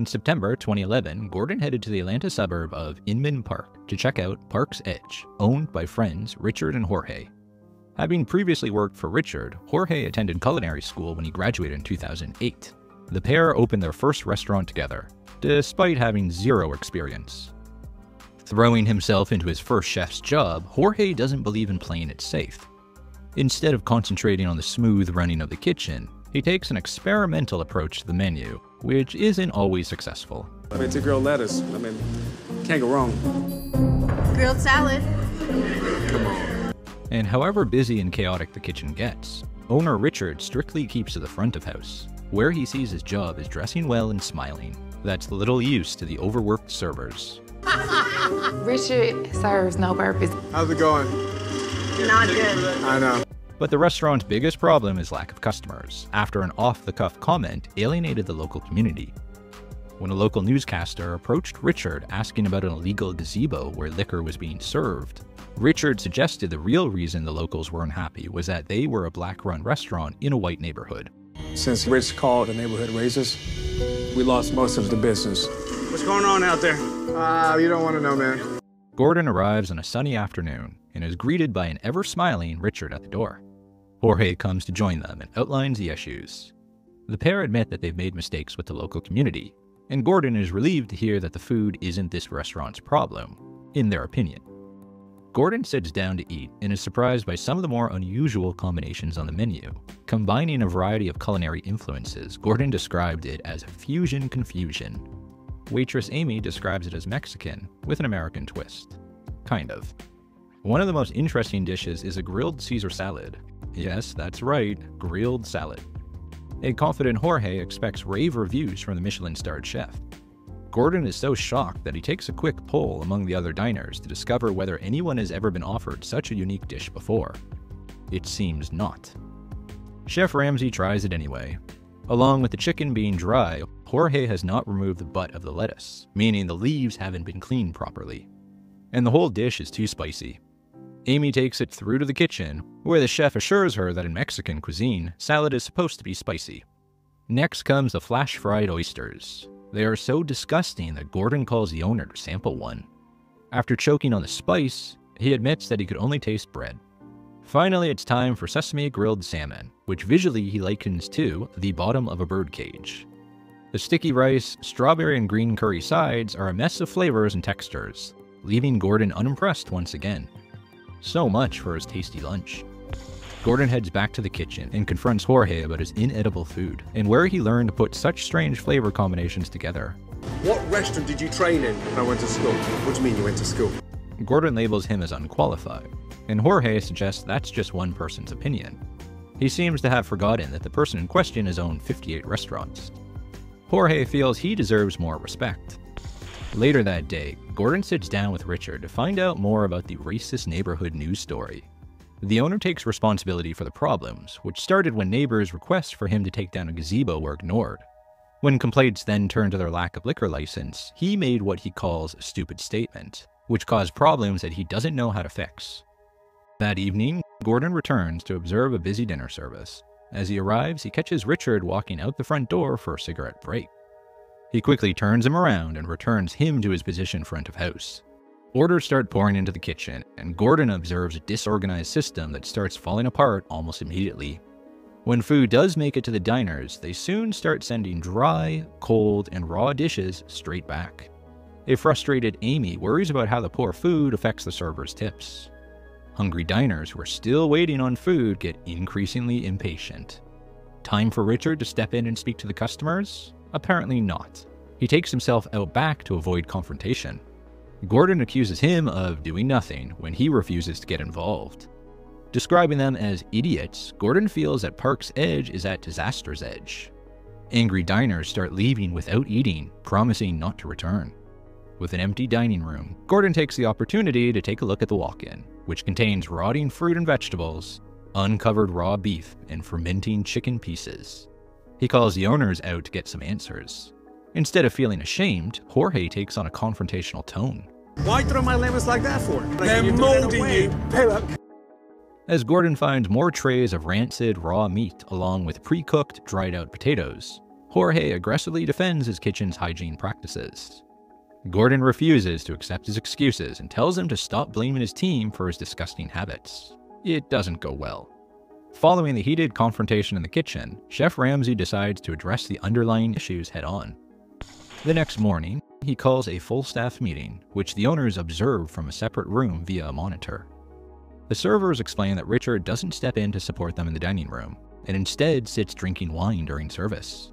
In September 2011, Gordon headed to the Atlanta suburb of Inman Park to check out Park's Edge, owned by friends Richard and Jorge. Having previously worked for Richard, Jorge attended culinary school when he graduated in 2008. The pair opened their first restaurant together, despite having zero experience. Throwing himself into his first chef's job, Jorge doesn't believe in playing it safe. Instead of concentrating on the smooth running of the kitchen, he takes an experimental approach to the menu, which isn't always successful. It's a grilled lettuce. Can't go wrong. Grilled salad. Come on. And however busy and chaotic the kitchen gets, owner Richard strictly keeps to the front of house, where he sees his job is dressing well and smiling. That's little use to the overworked servers. Richard serves no purpose. How's it going? Not good. I know. But the restaurant's biggest problem is lack of customers, after an off-the-cuff comment alienated the local community. When a local newscaster approached Richard asking about an illegal gazebo where liquor was being served, Richard suggested the real reason the locals were unhappy was that they were a black-run restaurant in a white neighborhood. Since Rich called the neighborhood racist, we lost most of the business. What's going on out there? You don't want to know, man. Gordon arrives on a sunny afternoon and is greeted by an ever-smiling Richard at the door. Jorge comes to join them and outlines the issues. The pair admit that they've made mistakes with the local community, and Gordon is relieved to hear that the food isn't this restaurant's problem, in their opinion. Gordon sits down to eat and is surprised by some of the more unusual combinations on the menu. Combining a variety of culinary influences, Gordon described it as fusion confusion. Waitress Amy describes it as Mexican with an American twist. Kind of. One of the most interesting dishes is a grilled Caesar salad. Yes, that's right, grilled salad. A confident Jorge expects rave reviews from the Michelin-starred chef. Gordon is so shocked that he takes a quick poll among the other diners to discover whether anyone has ever been offered such a unique dish before. It seems not. Chef Ramsay tries it anyway. Along with the chicken being dry, Jorge has not removed the butt of the lettuce, meaning the leaves haven't been cleaned properly. And the whole dish is too spicy. Amy takes it through to the kitchen, where the chef assures her that in Mexican cuisine, salad is supposed to be spicy. Next comes the flash-fried oysters. They are so disgusting that Gordon calls the owner to sample one. After choking on the spice, he admits that he could only taste bread. Finally, it's time for sesame grilled salmon, which visually he likens to the bottom of a birdcage. The sticky rice, strawberry and green curry sides are a mess of flavors and textures, leaving Gordon unimpressed once again. So much for his tasty lunch. Gordon heads back to the kitchen and confronts Jorge about his inedible food and where he learned to put such strange flavor combinations together. What restaurant did you train in? I went to school. What do you mean you went to school? Gordon labels him as unqualified, and Jorge suggests that's just one person's opinion. He seems to have forgotten that the person in question has owned 58 restaurants. Jorge feels he deserves more respect. Later that day, Gordon sits down with Richard to find out more about the racist neighborhood news story. The owner takes responsibility for the problems, which started when neighbors' requests for him to take down a gazebo were ignored. When complaints then turned to their lack of liquor license, he made what he calls a stupid statement, which caused problems that he doesn't know how to fix. That evening, Gordon returns to observe a busy dinner service. As he arrives, he catches Richard walking out the front door for a cigarette break. He quickly turns him around and returns him to his position front of house. Orders start pouring into the kitchen, and Gordon observes a disorganized system that starts falling apart almost immediately. When food does make it to the diners, they soon start sending dry, cold, and raw dishes straight back. A frustrated Amy worries about how the poor food affects the servers' tips. Hungry diners who are still waiting on food get increasingly impatient. Time for Richard to step in and speak to the customers? Apparently not. He takes himself out back to avoid confrontation. Gordon accuses him of doing nothing when he refuses to get involved. Describing them as idiots, Gordon feels that Park's Edge is at disaster's edge. Angry diners start leaving without eating, promising not to return. With an empty dining room, Gordon takes the opportunity to take a look at the walk-in, which contains rotting fruit and vegetables, uncovered raw beef, and fermenting chicken pieces. He calls the owners out to get some answers. Instead of feeling ashamed, Jorge takes on a confrontational tone. Why throw my lemons like that for? They're molding you. As Gordon finds more trays of rancid raw meat along with pre-cooked, dried-out potatoes, Jorge aggressively defends his kitchen's hygiene practices. Gordon refuses to accept his excuses and tells him to stop blaming his team for his disgusting habits. It doesn't go well. Following the heated confrontation in the kitchen, Chef Ramsay decides to address the underlying issues head-on. The next morning, he calls a full staff meeting, which the owners observe from a separate room via a monitor. The servers explain that Richard doesn't step in to support them in the dining room, and instead sits drinking wine during service.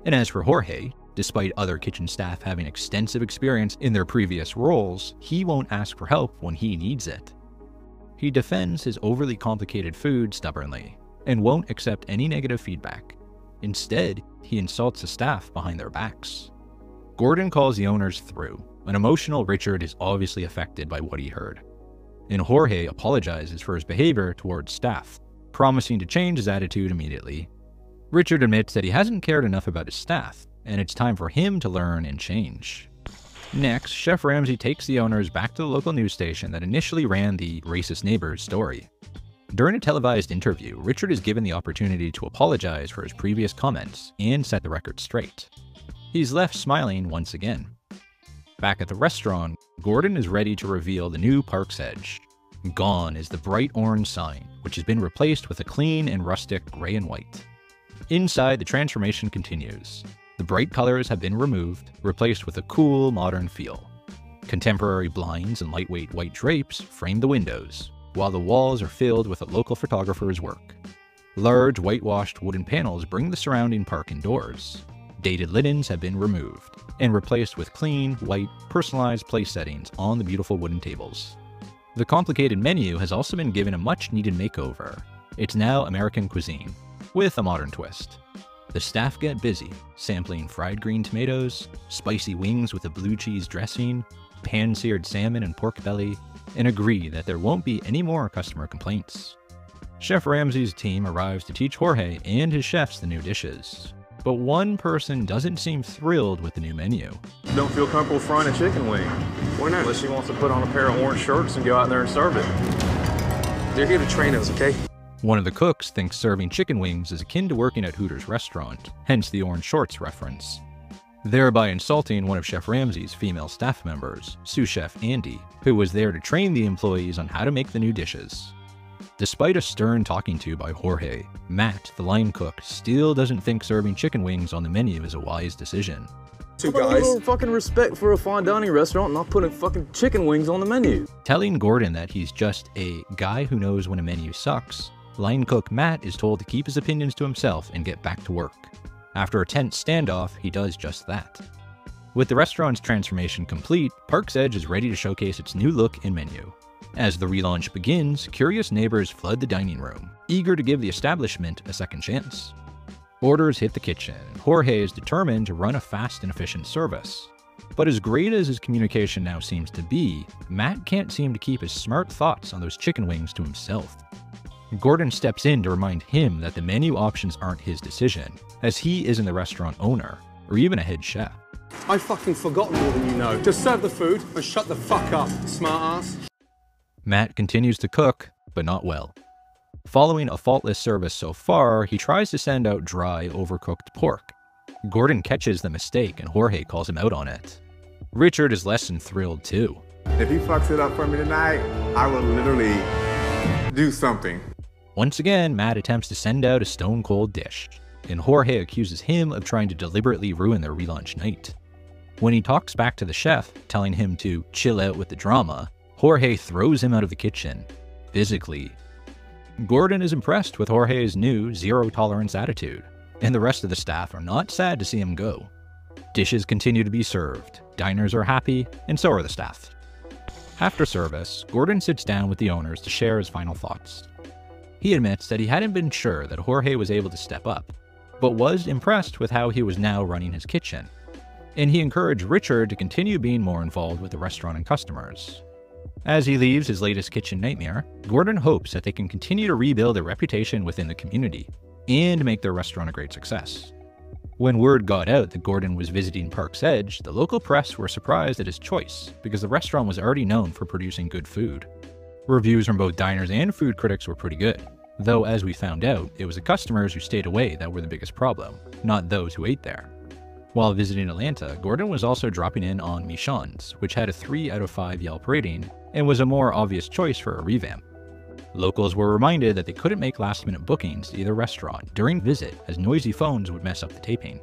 And as for Jorge, despite other kitchen staff having extensive experience in their previous roles, he won't ask for help when he needs it. He defends his overly complicated food stubbornly, and won't accept any negative feedback. Instead, he insults the staff behind their backs. Gordon calls the owners through. An emotional Richard is obviously affected by what he heard. And Jorge apologizes for his behavior towards staff, promising to change his attitude immediately. Richard admits that he hasn't cared enough about his staff, and it's time for him to learn and change. Next, Chef Ramsay takes the owners back to the local news station that initially ran the racist neighbors story. During a televised interview, Richard is given the opportunity to apologize for his previous comments and set the record straight. He's left smiling once again. Back at the restaurant, Gordon is ready to reveal the new Park's Edge. Gone is the bright orange sign, which has been replaced with a clean and rustic gray and white. Inside, the transformation continues. The bright colors have been removed, replaced with a cool, modern feel. Contemporary blinds and lightweight white drapes frame the windows, while the walls are filled with a local photographer's work. Large, whitewashed wooden panels bring the surrounding park indoors. Dated linens have been removed, and replaced with clean, white, personalized place settings on the beautiful wooden tables. The complicated menu has also been given a much-needed makeover. It's now American cuisine, with a modern twist. The staff get busy, sampling fried green tomatoes, spicy wings with a blue cheese dressing, pan-seared salmon and pork belly, and agree that there won't be any more customer complaints. Chef Ramsay's team arrives to teach Jorge and his chefs the new dishes. But one person doesn't seem thrilled with the new menu. Don't feel comfortable frying a chicken wing. Why not? Unless she wants to put on a pair of orange shirts and go out there and serve it. They're here to train us, okay? One of the cooks thinks serving chicken wings is akin to working at Hooters restaurant, hence the orange shorts reference, thereby insulting one of Chef Ramsay's female staff members, sous chef Andy, who was there to train the employees on how to make the new dishes. Despite a stern talking to by Jorge, Matt, the line cook, still doesn't think serving chicken wings on the menu is a wise decision. Two Put a guys. little fucking respect for a fine dining restaurant and not putting fucking chicken wings on the menu. Telling Gordon that he's just a guy who knows when a menu sucks, line cook Matt is told to keep his opinions to himself and get back to work. After a tense standoff, he does just that. With the restaurant's transformation complete, Park's Edge is ready to showcase its new look and menu. As the relaunch begins, curious neighbors flood the dining room, eager to give the establishment a second chance. Orders hit the kitchen, and Jorge is determined to run a fast and efficient service. But as great as his communication now seems to be, Matt can't seem to keep his smart thoughts on those chicken wings to himself. Gordon steps in to remind him that the menu options aren't his decision, as he isn't the restaurant owner, or even a head chef. I fucking forgot more than you know. Just serve the food and shut the fuck up, smart ass. Matt continues to cook, but not well. Following a faultless service so far, he tries to send out dry, overcooked pork. Gordon catches the mistake and Jorge calls him out on it. Richard is less than thrilled too. If he fucks it up for me tonight, I will literally do something. Once again, Matt attempts to send out a stone-cold dish, and Jorge accuses him of trying to deliberately ruin their relaunch night. When he talks back to the chef, telling him to chill out with the drama, Jorge throws him out of the kitchen, physically. Gordon is impressed with Jorge's new zero-tolerance attitude, and the rest of the staff are not sad to see him go. Dishes continue to be served, diners are happy, and so are the staff. After service, Gordon sits down with the owners to share his final thoughts. He admits that he hadn't been sure that Jorge was able to step up, but was impressed with how he was now running his kitchen, and he encouraged Richard to continue being more involved with the restaurant and customers. As he leaves his latest kitchen nightmare, Gordon hopes that they can continue to rebuild their reputation within the community and make their restaurant a great success. When word got out that Gordon was visiting Park's Edge, the local press were surprised at his choice because the restaurant was already known for producing good food. Reviews from both diners and food critics were pretty good, Though as we found out, it was the customers who stayed away that were the biggest problem, not those who ate there. While visiting Atlanta, Gordon was also dropping in on Michonne's, which had a 3 out of 5 Yelp rating and was a more obvious choice for a revamp. Locals were reminded that they couldn't make last-minute bookings to either restaurant during visit as noisy phones would mess up the taping.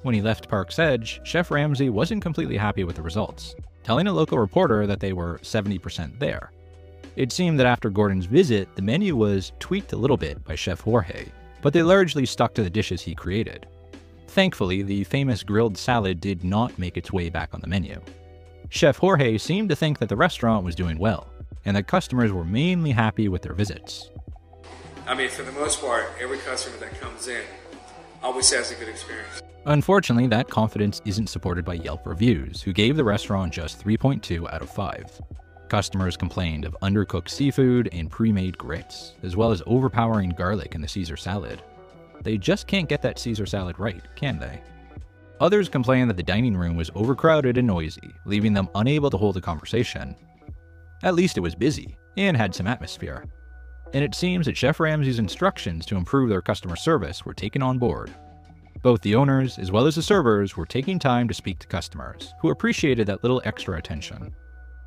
When he left Park's Edge, Chef Ramsay wasn't completely happy with the results, telling a local reporter that they were 70% there. It seemed that after Gordon's visit, the menu was tweaked a little bit by Chef Jorge, but they largely stuck to the dishes he created. Thankfully, the famous grilled salad did not make its way back on the menu. Chef Jorge seemed to think that the restaurant was doing well, and that customers were mainly happy with their visits. I mean, for the most part, every customer that comes in always has a good experience. Unfortunately, that confidence isn't supported by Yelp reviews, who gave the restaurant just 3.2 out of 5. Customers complained of undercooked seafood and pre-made grits, as well as overpowering garlic in the Caesar salad. They just can't get that Caesar salad right, can they? Others complained that the dining room was overcrowded and noisy, leaving them unable to hold a conversation. At least it was busy, and had some atmosphere. And it seems that Chef Ramsay's instructions to improve their customer service were taken on board. Both the owners, as well as the servers, were taking time to speak to customers, who appreciated that little extra attention.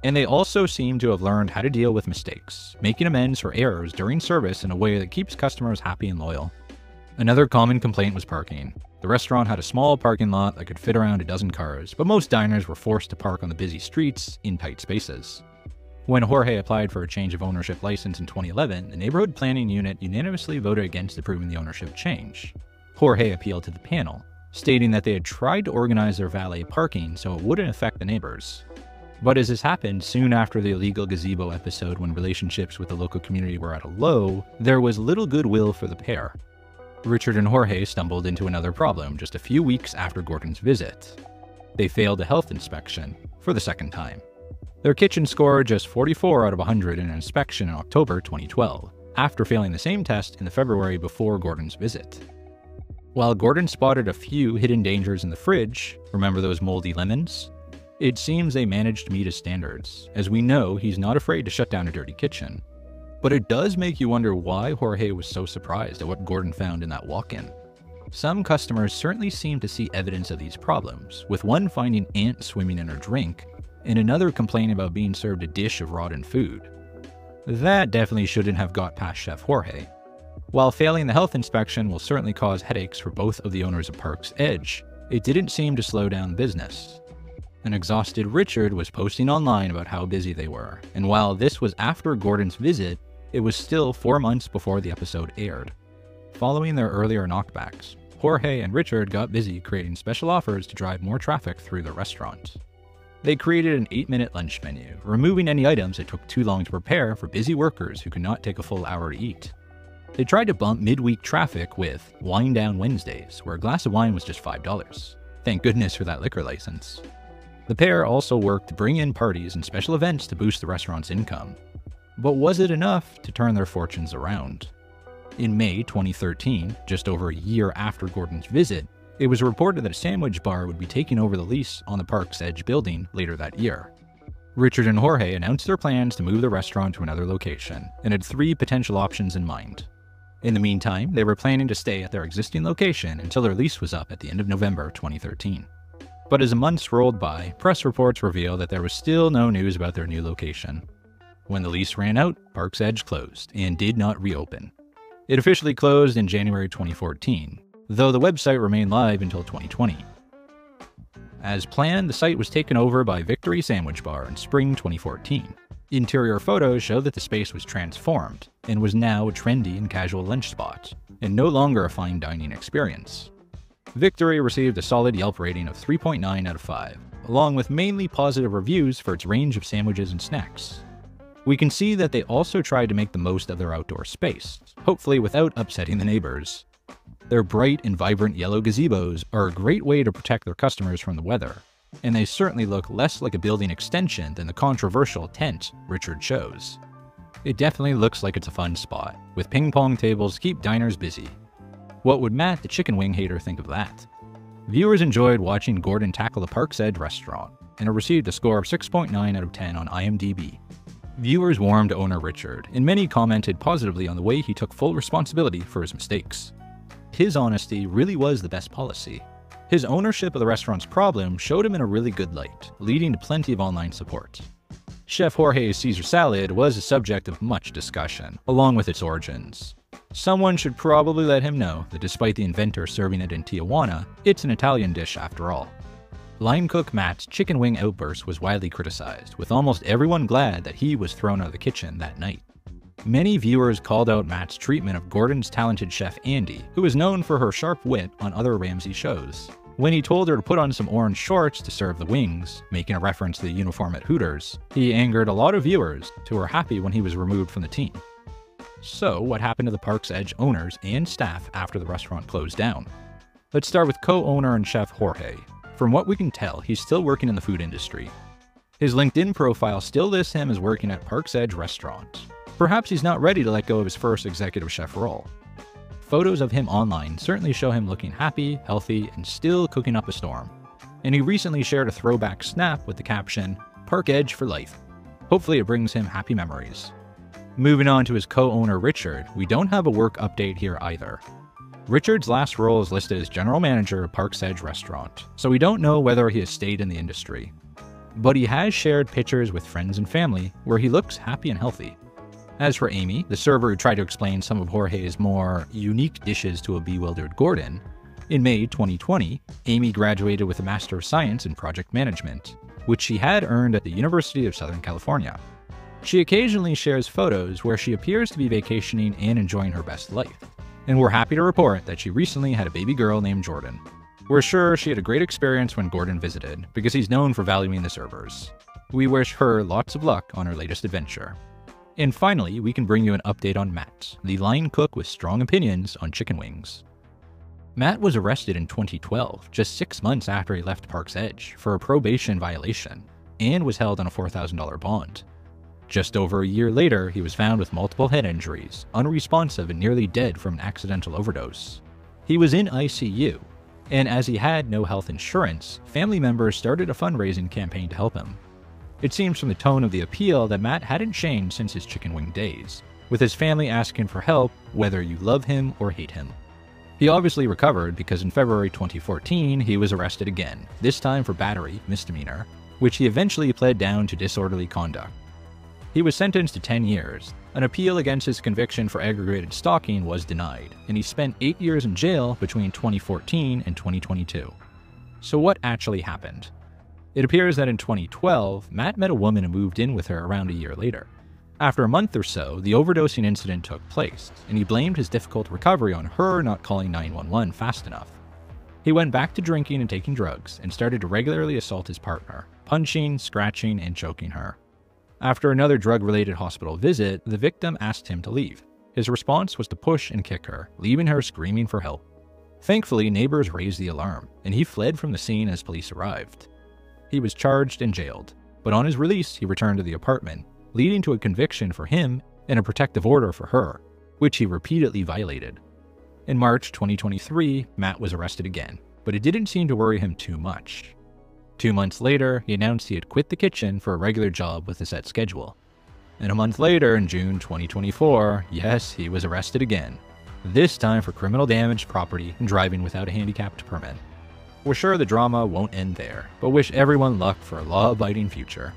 And they also seem to have learned how to deal with mistakes, making amends for errors during service in a way that keeps customers happy and loyal. Another common complaint was parking. The restaurant had a small parking lot that could fit around a dozen cars, but most diners were forced to park on the busy streets in tight spaces. When Jorge applied for a change of ownership license in 2011, the neighborhood planning unit unanimously voted against approving the ownership change. Jorge appealed to the panel, stating that they had tried to organize their valet parking so it wouldn't affect the neighbors. But as this happened soon after the illegal gazebo episode when relationships with the local community were at a low, there was little goodwill for the pair. Richard and Jorge stumbled into another problem just a few weeks after Gordon's visit. They failed a health inspection for the second time. Their kitchen scored just 44 out of 100 in an inspection in October 2012, after failing the same test in the February before Gordon's visit. While Gordon spotted a few hidden dangers in the fridge, remember those moldy lemons? It seems they managed to meet his standards, as we know he's not afraid to shut down a dirty kitchen. But it does make you wonder why Jorge was so surprised at what Gordon found in that walk-in. Some customers certainly seem to see evidence of these problems, with one finding ants swimming in her drink, and another complaining about being served a dish of rotten food. That definitely shouldn't have got past Chef Jorge. While failing the health inspection will certainly cause headaches for both of the owners of Park's Edge, it didn't seem to slow down business. An exhausted Richard was posting online about how busy they were, and while this was after Gordon's visit, it was still 4 months before the episode aired. Following their earlier knockbacks, Jorge and Richard got busy creating special offers to drive more traffic through the restaurant. They created an 8-minute lunch menu, removing any items that took too long to prepare for busy workers who could not take a full hour to eat. They tried to bump midweek traffic with Wine Down Wednesdays, where a glass of wine was just $5. Thank goodness for that liquor license. The pair also worked to bring in parties and special events to boost the restaurant's income. But was it enough to turn their fortunes around? In May 2013, just over a year after Gordon's visit, it was reported that a sandwich bar would be taking over the lease on the Park's Edge building later that year. Richard and Jorge announced their plans to move the restaurant to another location, and had 3 potential options in mind. In the meantime, they were planning to stay at their existing location until their lease was up at the end of November 2013. But as the months rolled by, press reports revealed that there was still no news about their new location. When the lease ran out, Park's Edge closed and did not reopen. It officially closed in January 2014, though the website remained live until 2020. As planned, the site was taken over by Victory Sandwich Bar in spring 2014. Interior photos show that the space was transformed and was now a trendy and casual lunch spot, and no longer a fine dining experience. Victory received a solid Yelp rating of 3.9 out of 5, along with mainly positive reviews for its range of sandwiches and snacks. We can see that they also tried to make the most of their outdoor space, hopefully without upsetting the neighbors. Their bright and vibrant yellow gazebos are a great way to protect their customers from the weather, and they certainly look less like a building extension than the controversial tent Richard chose. It definitely looks like it's a fun spot, with ping pong tables to keep diners busy. What would Matt, the chicken wing hater, think of that? Viewers enjoyed watching Gordon tackle the Park's Edge restaurant, and it received a score of 6.9 out of 10 on IMDb. Viewers warmed owner Richard, and many commented positively on the way he took full responsibility for his mistakes. His honesty really was the best policy. His ownership of the restaurant's problem showed him in a really good light, leading to plenty of online support. Chef Jorge's Caesar salad was a subject of much discussion, along with its origins. Someone should probably let him know that despite the inventor serving it in Tijuana, it's an Italian dish after all. Line cook Matt's chicken wing outburst was widely criticized, with almost everyone glad that he was thrown out of the kitchen that night. Many viewers called out Matt's treatment of Gordon's talented chef Andy, who is known for her sharp wit on other Ramsay shows. When he told her to put on some orange shorts to serve the wings, making a reference to the uniform at Hooters, he angered a lot of viewers who were happy when he was removed from the team. So, what happened to the Park's Edge owners and staff after the restaurant closed down? Let's start with co-owner and chef Jorge. From what we can tell, he's still working in the food industry. His LinkedIn profile still lists him as working at Park's Edge Restaurant. Perhaps he's not ready to let go of his first executive chef role. Photos of him online certainly show him looking happy, healthy, and still cooking up a storm. And he recently shared a throwback snap with the caption, "Park Edge for life." Hopefully it brings him happy memories. Moving on to his co-owner Richard, we don't have a work update here either. Richard's last role is listed as general manager of Park's Edge Restaurant, so we don't know whether he has stayed in the industry. But he has shared pictures with friends and family where he looks happy and healthy. As for Amy, the server who tried to explain some of Jorge's more unique dishes to a bewildered Gordon, in May 2020, Amy graduated with a Master of Science in Project Management, which she had earned at the University of Southern California. She occasionally shares photos where she appears to be vacationing and enjoying her best life. And we're happy to report that she recently had a baby girl named Jordan. We're sure she had a great experience when Gordon visited, because he's known for valuing the servers. We wish her lots of luck on her latest adventure. And finally, we can bring you an update on Matt, the line cook with strong opinions on chicken wings. Matt was arrested in 2012, just 6 months after he left Park's Edge, for a probation violation, and was held on a $4,000 bond. Just over a year later, he was found with multiple head injuries, unresponsive and nearly dead from an accidental overdose. He was in ICU, and as he had no health insurance, family members started a fundraising campaign to help him. It seems from the tone of the appeal that Matt hadn't changed since his chicken wing days, with his family asking for help whether you love him or hate him. He obviously recovered because in February 2014, he was arrested again, this time for battery, misdemeanor, which he eventually pled down to disorderly conduct. He was sentenced to 10 years. An appeal against his conviction for aggravated stalking was denied, and he spent 8 years in jail between 2014 and 2022. So what actually happened? It appears that in 2012, Matt met a woman and moved in with her around a year later. After a month or so, the overdosing incident took place, and he blamed his difficult recovery on her not calling 911 fast enough. He went back to drinking and taking drugs, and started to regularly assault his partner, punching, scratching, and choking her. After another drug-related hospital visit, the victim asked him to leave. His response was to push and kick her, leaving her screaming for help. Thankfully, neighbors raised the alarm, and he fled from the scene as police arrived. He was charged and jailed, but on his release, he returned to the apartment, leading to a conviction for him and a protective order for her, which he repeatedly violated. In March 2023, Matt was arrested again, but it didn't seem to worry him too much. 2 months later, he announced he had quit the kitchen for a regular job with a set schedule. And a month later, in June 2024, yes, he was arrested again, this time for criminal damage to property and driving without a handicapped permit. We're sure the drama won't end there, but wish everyone luck for a law-abiding future.